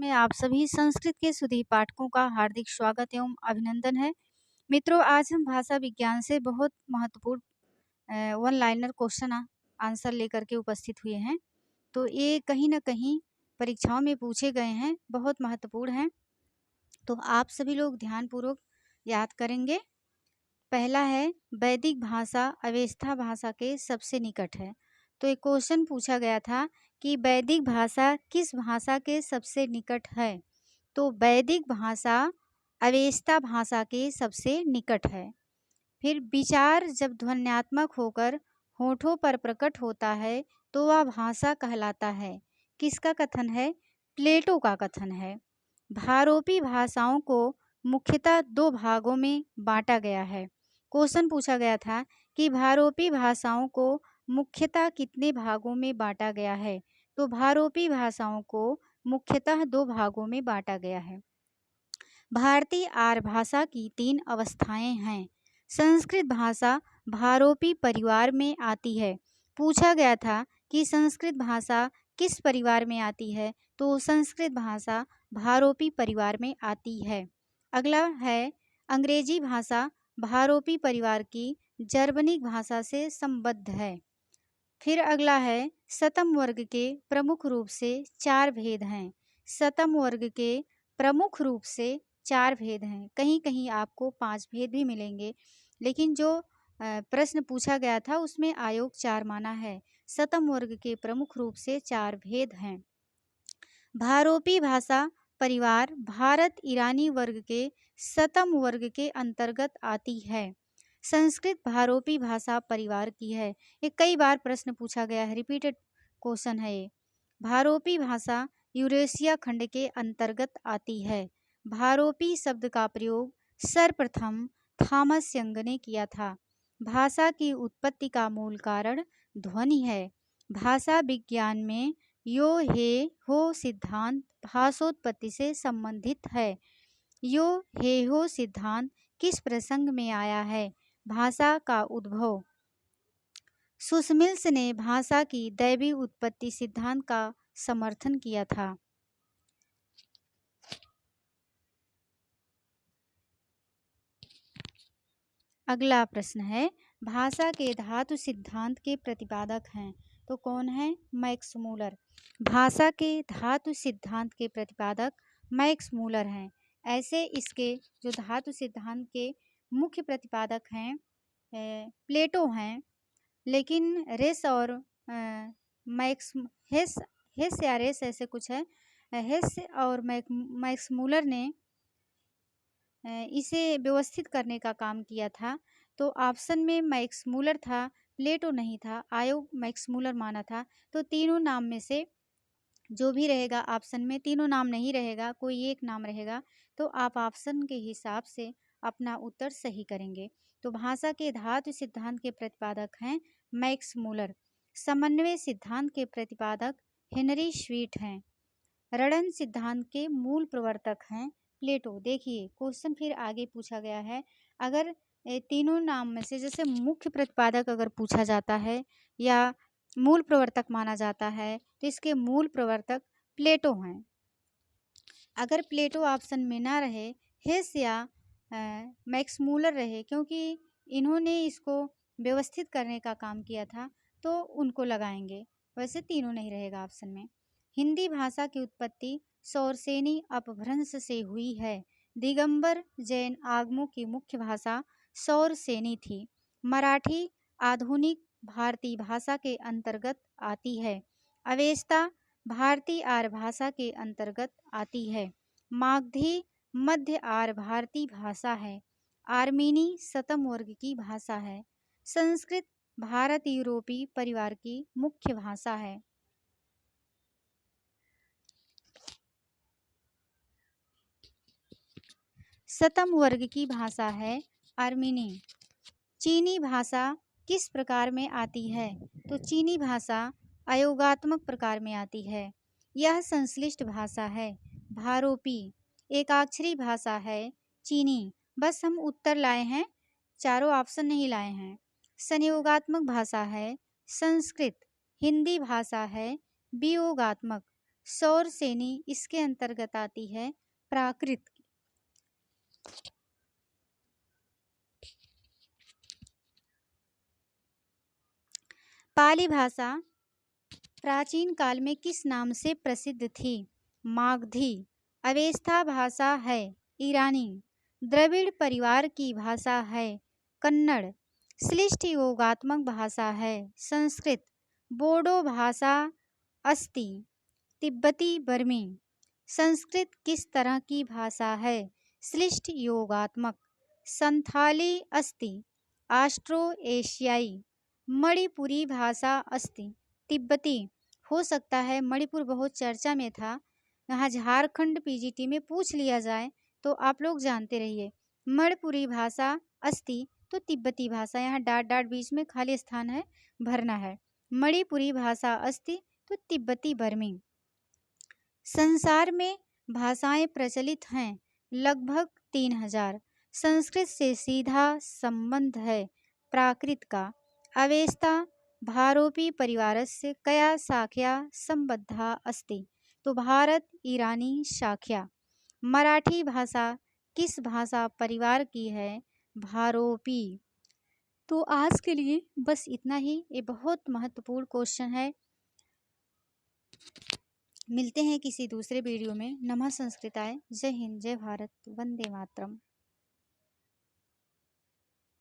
में आप सभी संस्कृत के सुधी पाठकों का हार्दिक स्वागत एवं अभिनंदन है। मित्रों, आज हम भाषा विज्ञान से बहुत महत्वपूर्ण वन लाइनर क्वेश्चन आंसर लेकर के उपस्थित हुए हैं। तो ये कहीं न कहीं परीक्षाओं में पूछे गए हैं, बहुत महत्वपूर्ण हैं। तो आप सभी लोग ध्यानपूर्वक याद करेंगे। पहला है, वैदिक भाषा अवेस्था भाषा के सबसे निकट है। तो एक क्वेश्चन पूछा गया था कि वैदिक भाषा किस भाषा के सबसे निकट है। तो वैदिक भाषा अवेस्ता भाषा के सबसे निकट है। फिर विचार जब ध्वन्यात्मक होकर होठों पर प्रकट होता है तो वह भाषा कहलाता है। किसका कथन है? प्लेटो का कथन है। भारोपी भाषाओं को मुख्यतः दो भागों में बांटा गया है। क्वेश्चन पूछा गया था कि भारोपी भाषाओं को मुख्यतः कितने भागों में बांटा गया है। तो भारोपी भाषाओं को मुख्यतः दो भागों में बांटा गया है। भारतीय आर्य भाषा की तीन अवस्थाएं हैं। संस्कृत भाषा भारोपी परिवार में आती है। पूछा गया था कि संस्कृत भाषा किस परिवार में आती है। तो संस्कृत भाषा भारोपी परिवार में आती है। अगला है, अंग्रेजी भाषा भारोपी परिवार की जर्मनिक भाषा से संबद्ध है। फिर अगला है, शतम वर्ग के प्रमुख रूप से चार भेद हैं। शतम वर्ग के प्रमुख रूप से चार भेद हैं। कहीं कहीं आपको पांच भेद भी मिलेंगे, लेकिन जो प्रश्न पूछा गया था उसमें आयोग चार माना है। शतम वर्ग के प्रमुख रूप से चार भेद हैं। भारोपी भाषा परिवार भारत ईरानी वर्ग के शतम वर्ग के अंतर्गत आती है। संस्कृत भारोपी भाषा परिवार की है। ये कई बार प्रश्न पूछा गया है, रिपीटेड क्वेश्चन है ये। भारोपी भाषा यूरेशिया खंड के अंतर्गत आती है। भारोपी शब्द का प्रयोग सर्वप्रथम थॉमस यंग ने किया था। भाषा की उत्पत्ति का मूल कारण ध्वनि है। भाषा विज्ञान में यो हे हो सिद्धांत भाषोत्पत्ति से संबंधित है। यो हे हो सिद्धांत किस प्रसंग में आया है? भाषा का उद्भव। सुस्मिल्स ने भाषा की दैवी उत्पत्ति सिद्धांत का समर्थन किया था। अगला प्रश्न है, भाषा के धातु सिद्धांत के प्रतिपादक हैं। तो कौन है? Max Muller. भाषा के धातु सिद्धांत के प्रतिपादक मैक्स मूलर हैं। ऐसे इसके जो धातु सिद्धांत के मुख्य प्रतिपादक हैं प्लेटो हैं, लेकिन रेस और मैक्स हेस हेस या रेस ऐसे कुछ है। हेस और मैक्स मूलर ने इसे व्यवस्थित करने का काम किया था। तो ऑप्शन में मैक्स मूलर था, प्लेटो नहीं था। आयोग मैक्स मूलर माना था। तो तीनों नाम में से जो भी रहेगा ऑप्शन में, तीनों नाम नहीं रहेगा, कोई एक नाम रहेगा। तो आप ऑप्शन के हिसाब से अपना उत्तर सही करेंगे। तो भाषा के धातु सिद्धांत के प्रतिपादक हैं मैक्स मूलर। समन्वय सिद्धांत के प्रतिपादक हेनरी स्वीट हैं। रणन सिद्धांत के मूल प्रवर्तक हैं प्लेटो। देखिए क्वेश्चन फिर आगे पूछा गया है, अगर तीनों नाम में से जैसे मुख्य प्रतिपादक अगर पूछा जाता है या मूल प्रवर्तक माना जाता है तो इसके मूल प्रवर्तक प्लेटो हैं। अगर प्लेटो ऑप्शन में ना रहे, हेस या मैक्स मूलर रहे, क्योंकि इन्होंने इसको व्यवस्थित करने का काम किया था, तो उनको लगाएंगे। वैसे तीनों नहीं रहेगा ऑप्शन में। हिंदी भाषा की उत्पत्ति सौरसेनी अपभ्रंश से हुई है। दिगंबर जैन आगमों की मुख्य भाषा सौरसेनी थी। मराठी आधुनिक भारतीय भाषा के अंतर्गत आती है। अवेस्ता भारतीय आर्य भाषा के अंतर्गत आती है। मागधी मध्य आर्य भारतीय भाषा है। आर्मीनी शतम वर्ग की भाषा है। संस्कृत भारत यूरोपीय परिवार की मुख्य भाषा है। शतम वर्ग की भाषा है आर्मीनी। चीनी भाषा किस प्रकार में आती है? तो चीनी भाषा अयोगात्मक प्रकार में आती है। यह संश्लिष्ट भाषा है। भारोपी एकाक्षरी भाषा है चीनी। बस हम उत्तर लाए हैं, चारों ऑप्शन नहीं लाए हैं। संयोगात्मक भाषा है संस्कृत। हिंदी भाषा है वियोगात्मक। सौर श्रेणी इसके अंतर्गत आती है प्राकृत की। पाली भाषा प्राचीन काल में किस नाम से प्रसिद्ध थी? मागधी। अवेस्था भाषा है ईरानी। द्रविड़ परिवार की भाषा है कन्नड़। श्लिष्ट योगात्मक भाषा है संस्कृत। बोडो भाषा अस्ति। तिब्बती बर्मी। संस्कृत किस तरह की भाषा है? श्लिष्ट योगात्मक। संथाली अस्ति। ऑस्ट्रो एशियाई। मणिपुरी भाषा अस्ति। तिब्बती। हो सकता है मणिपुर बहुत चर्चा में था, यहाँ झारखंड पीजीटी में पूछ लिया जाए तो आप लोग जानते रहिए। मणिपुरी भाषा अस्ति तो तिब्बती भाषा, यहाँ डाट डाट बीच में खाली स्थान है, भरना है। मणिपुरी भाषा अस्ति तो तिब्बती बर्मी। संसार में भाषाएं प्रचलित हैं लगभग 3000। संस्कृत से सीधा संबंध है प्राकृत का। अवेस्ता भारोपी परिवारस्य कया शाख्या संबद्धा अस्ति? तो भारत ईरानी शाख्या। मराठी भाषा किस भाषा परिवार की है? भारोपी। तो आज के लिए बस इतना ही। ये बहुत महत्वपूर्ण क्वेश्चन है। मिलते हैं किसी दूसरे वीडियो में। नमः संस्कृताय। जय हिंद, जय भारत, वंदे मातरम।